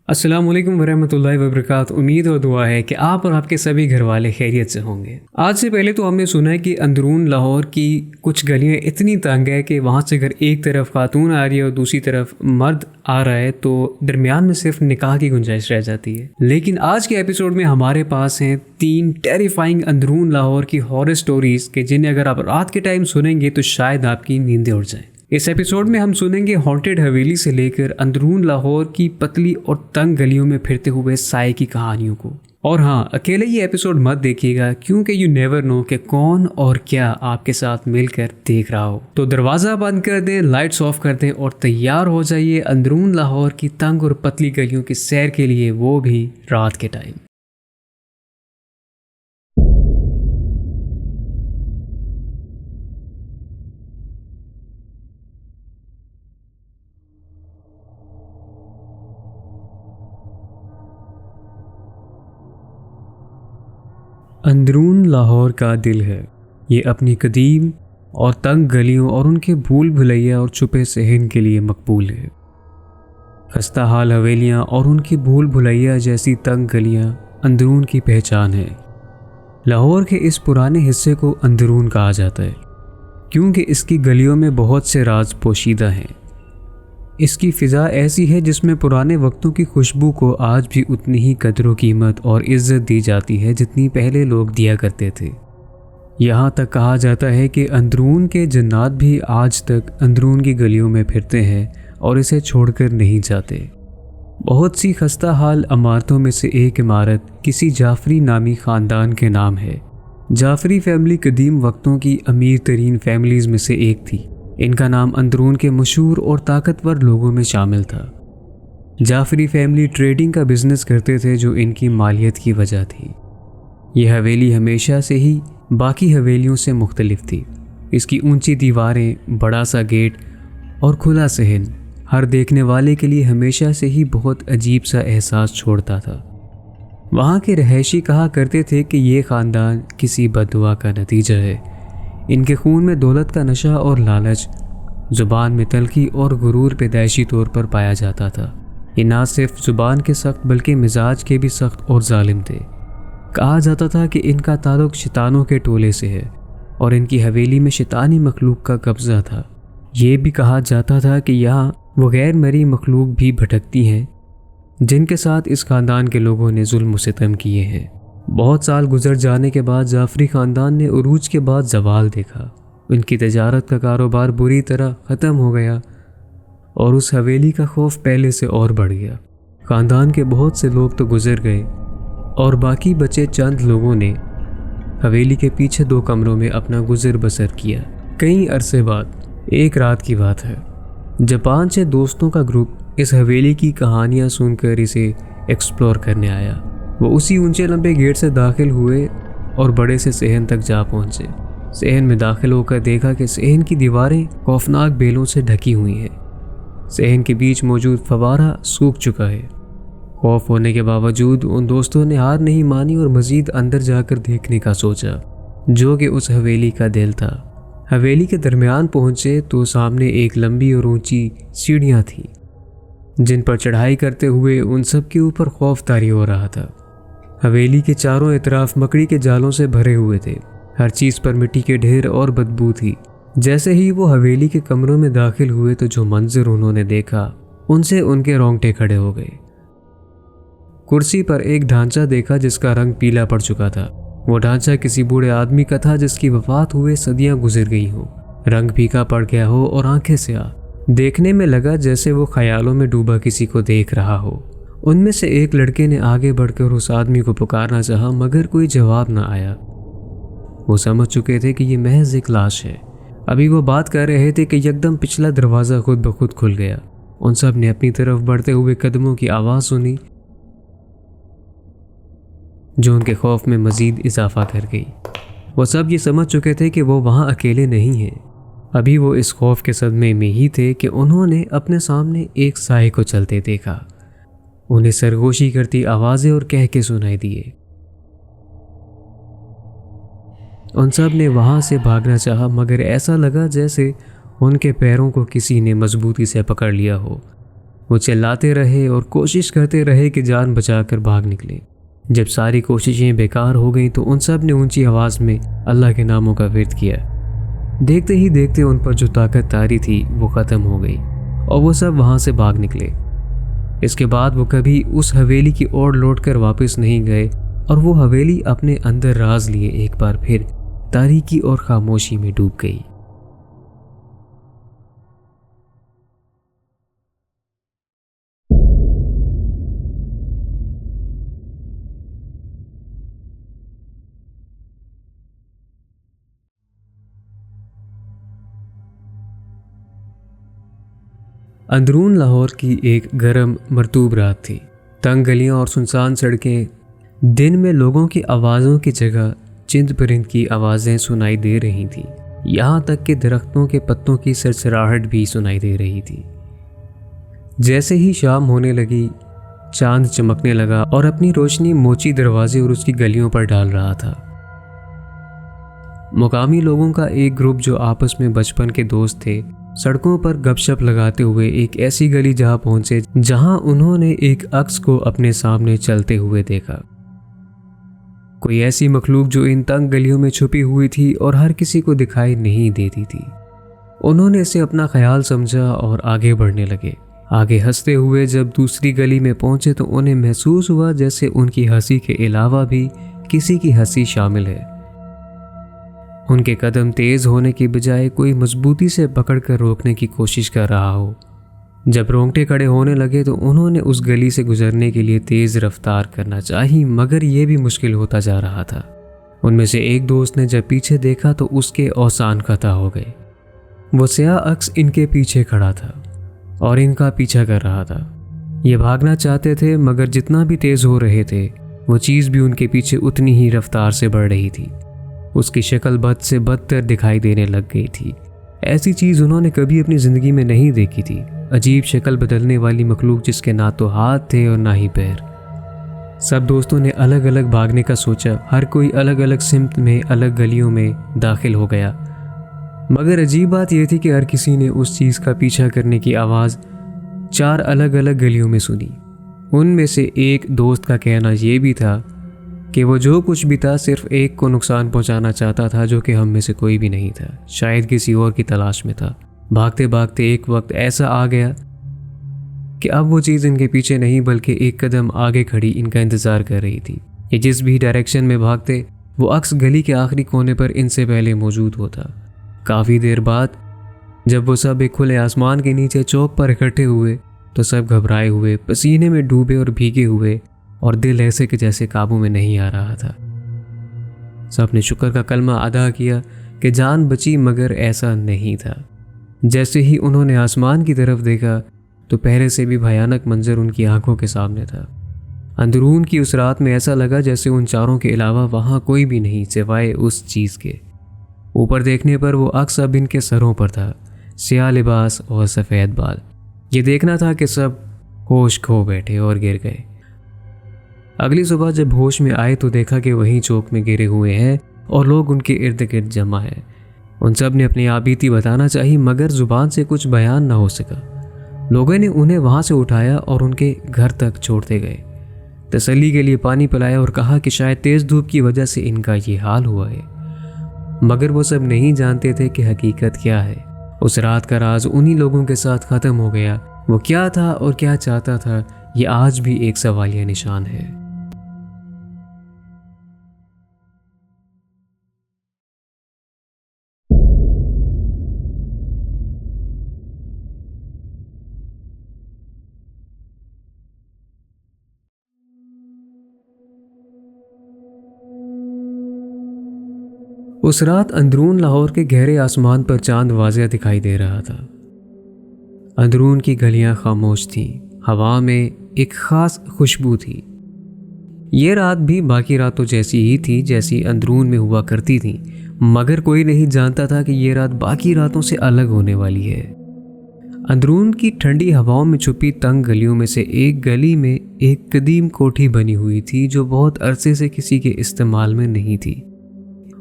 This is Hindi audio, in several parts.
अस्सलाम वालेकुम वरहमतुल्लाहि वबरकातुहू। उम्मीद और दुआ है कि आप और आपके सभी घर वाले खैरियत से होंगे। आज से पहले तो हमने सुना है कि अंदरून लाहौर की कुछ गलियां इतनी तंग है कि वहाँ से अगर एक तरफ खातून आ रही है और दूसरी तरफ मर्द आ रहा है तो दरमियान में सिर्फ निकाह की गुंजाइश रह जाती है। लेकिन आज के एपिसोड में हमारे पास हैं 3 टेरिफाइंग अंदरून लाहौर की हॉरर स्टोरीज के जिन्हें अगर आप रात के टाइम सुनेंगे तो शायद आपकी नींदें उड़ जाएं। इस एपिसोड में हम सुनेंगे हॉन्टेड हवेली से लेकर अंदरून लाहौर की पतली और तंग गलियों में फिरते हुए साए की कहानियों को। और हाँ, अकेले ये एपिसोड मत देखिएगा क्योंकि यू नेवर नो कि कौन और क्या आपके साथ मिलकर देख रहा हो। तो दरवाज़ा बंद कर दें, लाइट्स ऑफ कर दें और तैयार हो जाइए अंदरून लाहौर की तंग और पतली गलियों की सैर के लिए, वो भी रात के टाइम। अंदरून लाहौर का दिल है। ये अपनी कदीम और तंग गलियों और उनके भूल भुलैया और छुपे सहन के लिए मकबूल है। खस्ता हाल हवेलियाँ और उनकी भूल भुलैया जैसी तंग गलियाँ अंदरून की पहचान है। लाहौर के इस पुराने हिस्से को अंदरून कहा जाता है क्योंकि इसकी गलियों में बहुत से राज पोशीदा हैं। इसकी फ़िज़ा ऐसी है जिसमें पुराने वक्तों की खुशबू को आज भी उतनी ही कदर कीमत और इज़्ज़त दी जाती है जितनी पहले लोग दिया करते थे। यहाँ तक कहा जाता है कि अंदरून के जन्नात भी आज तक अंदरून की गलियों में फिरते हैं और इसे छोड़कर नहीं जाते। बहुत सी खस्ता हाल इमारतों में से एक इमारत किसी जाफरी नामी ख़ानदान के नाम है। जाफरी फैमिली कदीम वक्तों की अमीर तरीन फैमिलीज़ में से एक थी। इनका नाम अंदरून के मशहूर और ताकतवर लोगों में शामिल था। जाफरी फैमिली ट्रेडिंग का बिजनेस करते थे जो इनकी मालियत की वजह थी। यह हवेली हमेशा से ही बाकी हवेलियों से मुख्तलिफ थी। इसकी ऊंची दीवारें, बड़ा सा गेट और खुला सहन हर देखने वाले के लिए हमेशा से ही बहुत अजीब सा एहसास छोड़ता था। वहाँ के रहायशी कहा करते थे कि ये ख़ानदान किसी बददुआ का नतीजा है। इनके खून में दौलत का नशा और लालच, ज़ुबान में तल्खी और गुरूर पैदाइशी तौर पर पाया जाता था। ये ना सिर्फ ज़ुबान के सख्त बल्कि मिजाज के भी सख्त और जालिम थे। कहा जाता था कि इनका ताल्लुक़ शैतानों के टोले से है और इनकी हवेली में शैतानी मखलूक का कब्ज़ा था। ये भी कहा जाता था कि यहाँ वो गैर मरी मखलूक भी भटकती हैं जिनके साथ इस ख़ानदान के लोगों ने जुल्म सितम किए हैं। बहुत साल गुजर जाने के बाद जाफरी ख़ानदान ने उरूज के बाद ज़वाल देखा। उनकी तजारत का कारोबार बुरी तरह ख़त्म हो गया और उस हवेली का खौफ पहले से और बढ़ गया। ख़ानदान के बहुत से लोग तो गुजर गए और बाकी बचे चंद लोगों ने हवेली के पीछे 2 कमरों में अपना गुजर बसर किया। कई अरसे बाद एक रात की बात है जब 5-6 दोस्तों का ग्रुप इस हवेली की कहानियाँ सुनकर इसे एक्सप्लोर करने आया। वो उसी ऊंचे लंबे गेट से दाखिल हुए और बड़े से सहन तक जा पहुंचे। सहन में दाखिल होकर देखा कि सहन की दीवारें खौफनाक बेलों से ढकी हुई हैं। सहन के बीच मौजूद फवारा सूख चुका है। खौफ होने के बावजूद उन दोस्तों ने हार नहीं मानी और मज़ीद अंदर जाकर देखने का सोचा, जो कि उस हवेली का दिल था। हवेली के दरमियान पहुंचे तो सामने एक लंबी और ऊंची सीढ़ियाँ थीं जिन पर चढ़ाई करते हुए उन सब के ऊपर खौफ तारी हो रहा था। हवेली के चारों तरफ मकड़ी के जालों से भरे हुए थे। हर चीज़ पर मिट्टी के ढेर और बदबू थी। जैसे ही वो हवेली के कमरों में दाखिल हुए तो जो मंजर उन्होंने देखा उनसे उनके रोंगटे खड़े हो गए। कुर्सी पर एक ढांचा देखा जिसका रंग पीला पड़ चुका था। वो ढांचा किसी बूढ़े आदमी का था जिसकी वफात हुए सदियां गुजर गई हो। रंग फीका पड़ गया हो और आंखें स्याह। देखने में लगा जैसे वो ख्यालों में डूबा किसी को देख रहा हो। उनमें से एक लड़के ने आगे बढ़कर उस आदमी को पुकारना चाहा मगर कोई जवाब न आया। वो समझ चुके थे कि ये महज एक लाश है। अभी वो बात कर रहे थे कि यकदम पिछला दरवाज़ा खुद ब खुद खुल गया। उन सब ने अपनी तरफ बढ़ते हुए कदमों की आवाज़ सुनी जो उनके खौफ में मज़ीद इजाफा कर गई। वो सब ये समझ चुके थे कि वो वहाँ अकेले नहीं हैं। अभी वो इस खौफ के सदमे में ही थे कि उन्होंने अपने सामने एक साए को चलते देखा। उन्हें सरगोशी करती आवाज़ें और कह के सुनाई दिए। उन सब ने वहाँ से भागना चाहा मगर ऐसा लगा जैसे उनके पैरों को किसी ने मजबूती से पकड़ लिया हो। वो चिल्लाते रहे और कोशिश करते रहे कि जान बचाकर भाग निकले। जब सारी कोशिशें बेकार हो गईं तो उन सब ने ऊंची आवाज़ में अल्लाह के नामों का विर्द किया। देखते ही देखते उन पर जो ताकत तारी थी वो ख़त्म हो गई और वो सब वहाँ से भाग निकले। इसके बाद वो कभी उस हवेली की ओर लौटकर वापस नहीं गए और वो हवेली अपने अंदर राज लिए एक बार फिर तारीकी और खामोशी में डूब गई। अंदरून लाहौर की एक गर्म मरतूब रात थी। तंग गलियां और सुनसान सड़कें, दिन में लोगों की आवाज़ों की जगह चिंद परिंद की आवाज़ें सुनाई दे रही थीं। यहाँ तक कि दरख्तों के पत्तों की सरसराहट भी सुनाई दे रही थी। जैसे ही शाम होने लगी, चांद चमकने लगा और अपनी रोशनी मोची दरवाजे और उसकी गलियों पर डाल रहा था। मुकामी लोगों का एक ग्रुप जो आपस में बचपन के दोस्त थे, सड़कों पर गपशप लगाते हुए एक ऐसी गली जहां पहुंचे जहां उन्होंने एक अक्स को अपने सामने चलते हुए देखा। कोई ऐसी मखलूक जो इन तंग गलियों में छुपी हुई थी और हर किसी को दिखाई नहीं देती थी। उन्होंने इसे अपना ख्याल समझा और आगे बढ़ने लगे। आगे हंसते हुए जब दूसरी गली में पहुंचे तो उन्हें महसूस हुआ जैसे उनकी हंसी के अलावा भी किसी की हंसी शामिल है। उनके कदम तेज होने की बजाय कोई मजबूती से पकड़कर रोकने की कोशिश कर रहा हो। जब रोंगटे खड़े होने लगे तो उन्होंने उस गली से गुजरने के लिए तेज रफ्तार करना चाही, मगर यह भी मुश्किल होता जा रहा था। उनमें से एक दोस्त ने जब पीछे देखा तो उसके औसान कता हो गए। वो स्याह अक्स इनके पीछे खड़ा था और इनका पीछा कर रहा था। ये भागना चाहते थे, मगर जितना भी तेज हो रहे थे वो चीज़ भी उनके पीछे उतनी ही रफ्तार से बढ़ रही थी। उसकी शक्ल बद से बदतर दिखाई देने लग गई थी। ऐसी चीज़ उन्होंने कभी अपनी ज़िंदगी में नहीं देखी थी। अजीब शक्ल बदलने वाली मखलूक जिसके ना तो हाथ थे और ना ही पैर। सब दोस्तों ने अलग अलग भागने का सोचा। हर कोई अलग अलग सिमत में, अलग गलियों में दाखिल हो गया। मगर अजीब बात यह थी कि हर किसी ने उस चीज़ का पीछा करने की आवाज़ 4 अलग अलग गलियों में सुनी। उनमें से एक दोस्त का कहना यह भी था कि वो जो कुछ भी था सिर्फ एक को नुकसान पहुंचाना चाहता था, जो कि हम में से कोई भी नहीं था। शायद किसी और की तलाश में था। भागते भागते एक वक्त ऐसा आ गया कि अब वो चीज़ इनके पीछे नहीं बल्कि एक कदम आगे खड़ी इनका इंतज़ार कर रही थी। ये जिस भी डायरेक्शन में भागते वो अक्स गली के आखिरी कोने पर इनसे पहले मौजूद होता। काफ़ी देर बाद जब वो सब एक खुले आसमान के नीचे चौक पर इकट्ठे हुए तो सब घबराए हुए, पसीने में डूबे और भीगे हुए, और दिल ऐसे कि जैसे काबू में नहीं आ रहा था। सब ने शुक्र का कलमा अदा किया कि जान बची, मगर ऐसा नहीं था। जैसे ही उन्होंने आसमान की तरफ देखा तो पहले से भी भयानक मंजर उनकी आंखों के सामने था। अंदरून की उस रात में ऐसा लगा जैसे उन चारों के अलावा वहाँ कोई भी नहीं सिवाय उस चीज़ के। ऊपर देखने पर वो अक्स अब इनके सरों पर था, स्याह लिबास और सफ़ेद बाल। ये देखना था कि सब होश खो बैठे और गिर गए। अगली सुबह जब होश में आए तो देखा कि वहीं चौक में गिरे हुए हैं और लोग उनके इर्द गिर्द जमा हैं। उन सब ने अपनी आबीती बताना चाही, मगर ज़ुबान से कुछ बयान ना हो सका। लोगों ने उन्हें वहाँ से उठाया और उनके घर तक छोड़ते गए। तसल्ली के लिए पानी पिलाया और कहा कि शायद तेज़ धूप की वजह से इनका ये हाल हुआ है, मगर वो सब नहीं जानते थे कि हकीकत क्या है। उस रात का राज उन्हीं लोगों के साथ ख़त्म हो गया। वो क्या था और क्या चाहता था, ये आज भी एक सवालिया निशान है। उस रात अंदरून लाहौर के गहरे आसमान पर चांद वाज़िया दिखाई दे रहा था। अंदरून की गलियां खामोश थीं। हवा में एक ख़ास खुशबू थी। ये रात भी बाकी रातों जैसी ही थी जैसी अंदरून में हुआ करती थी, मगर कोई नहीं जानता था कि ये रात बाकी रातों से अलग होने वाली है। अंदरून की ठंडी हवाओं में छुपी तंग गलियों में से एक गली में एक कदीम कोठी बनी हुई थी जो बहुत अरसे से किसी के इस्तेमाल में नहीं थी।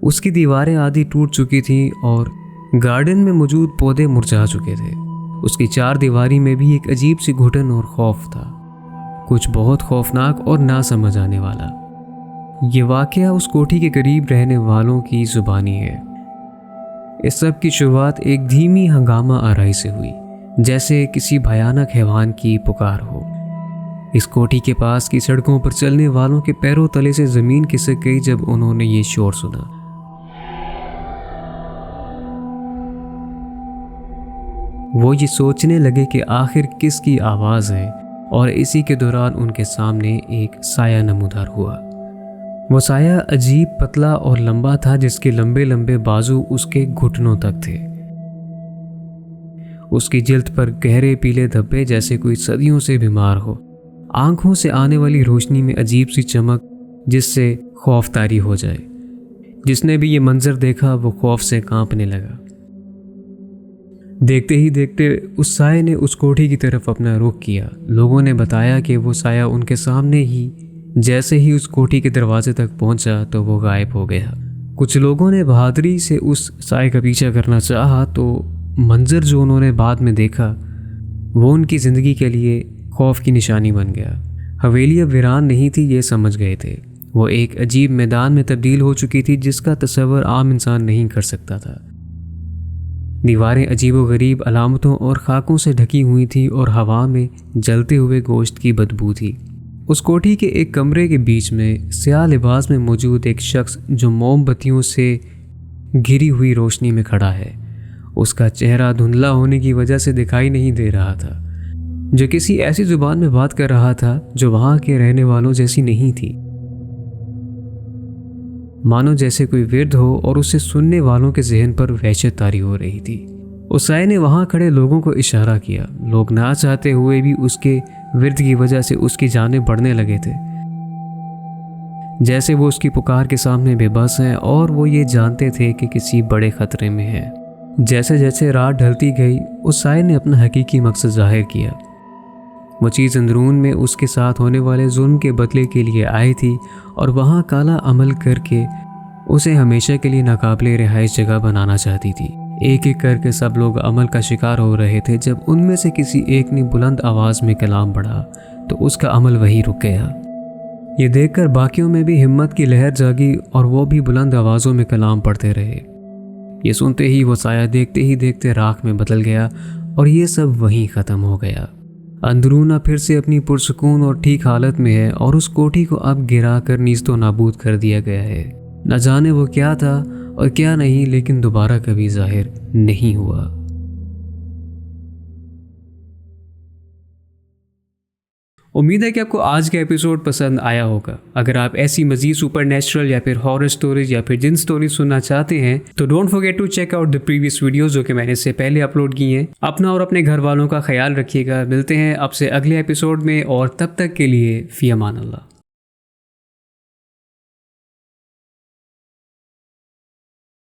उसकी दीवारें आधी टूट चुकी थीं और गार्डन में मौजूद पौधे मुरझा चुके थे। उसकी चार दीवारी में भी एक अजीब सी घुटन और खौफ था, कुछ बहुत खौफनाक और ना समझ आने वाला। ये वाकया उस कोठी के करीब रहने वालों की जुबानी है। इस सब की शुरुआत एक धीमी हंगामा आराई से हुई, जैसे किसी भयानक हैवान की पुकार हो। इस कोठी के पास की सड़कों पर चलने वालों के पैरों तले से जमीन खिसक गई जब उन्होंने ये शोर सुना। वो ये सोचने लगे कि आखिर किसकी आवाज़ है, और इसी के दौरान उनके सामने एक साया नमूदार हुआ। वो साया अजीब पतला और लंबा था, जिसके लंबे लंबे बाजू उसके घुटनों तक थे। उसकी जिल्द पर गहरे पीले धब्बे, जैसे कोई सदियों से बीमार हो। आंखों से आने वाली रोशनी में अजीब सी चमक, जिससे खौफ तारी हो जाए। जिसने भी ये मंजर देखा वो खौफ से कांपने लगा। देखते ही देखते उस साये ने उस कोठी की तरफ अपना रुख किया। लोगों ने बताया कि वो साया उनके सामने ही जैसे ही उस कोठी के दरवाजे तक पहुंचा तो वो गायब हो गया। कुछ लोगों ने बहादुरी से उस साये का पीछा करना चाहा, तो मंजर जो उन्होंने बाद में देखा वो उनकी ज़िंदगी के लिए खौफ की निशानी बन गया। हवेली अब वीरान नहीं थी, ये समझ गए थे। वो एक अजीब मैदान में तब्दील हो चुकी थी, जिसका तस्वर आम इंसान नहीं कर सकता था। दीवारें अजीबोगरीब अलामतों और खाकों से ढकी हुई थी और हवा में जलते हुए गोश्त की बदबू थी। उस कोठी के एक कमरे के बीच में स्याह लिबास में मौजूद एक शख्स जो मोमबत्तियों से घिरी हुई रोशनी में खड़ा है। उसका चेहरा धुंधला होने की वजह से दिखाई नहीं दे रहा था, जो किसी ऐसी जुबान में बात कर रहा था जो वहाँ के रहने वालों जैसी नहीं थी। मानो जैसे कोई विर्द हो और उसे सुनने वालों के जहन पर वहशत तारी हो रही थी। उस साये ने वहां खड़े लोगों को इशारा किया। लोग ना चाहते हुए भी उसके विर्द की वजह से उसकी जानें बढ़ने लगे थे, जैसे वो उसकी पुकार के सामने बेबस हैं और वो ये जानते थे कि किसी बड़े खतरे में है। जैसे जैसे रात ढलती गई, उस साये ने अपना हकीकी मकसद जाहिर किया। वो चीज़ अंदरून में उसके साथ होने वाले जुल्म के बदले के लिए आई थी और वहाँ काला अमल करके उसे हमेशा के लिए नाकाबिले रिहाइश जगह बनाना चाहती थी। एक एक करके सब लोग अमल का शिकार हो रहे थे। जब उनमें से किसी एक ने बुलंद आवाज़ में कलाम पढ़ा तो उसका अमल वहीं रुक गया। ये देखकर बाकियों में भी हिम्मत की लहर जागी और वो भी बुलंद आवाज़ों में कलाम पढ़ते रहे। ये सुनते ही वो साया देखते ही देखते राख में बदल गया और ये सब वहीं ख़त्म हो गया। अंदरूना फिर से अपनी पुरसुकून और ठीक हालत में है और उस कोठी को अब गिरा कर नीस्तो नाबूद कर दिया गया है। न जाने वो क्या था और क्या नहीं, लेकिन दोबारा कभी जाहिर नहीं हुआ। उम्मीद है कि आपको आज का एपिसोड पसंद आया होगा। अगर आप ऐसी मजीद सुपरनैचुरल या फिर हॉरर स्टोरीज या फिर जिन स्टोरीज सुनना चाहते हैं तो don't forget to check out the previous videos जो कि मैंने इससे पहले अपलोड की हैं। अपना और अपने घर वालों का ख्याल रखिएगा। मिलते हैं आपसे अगले एपिसोड में और तब तक के लिए फी अमान अल्लाह।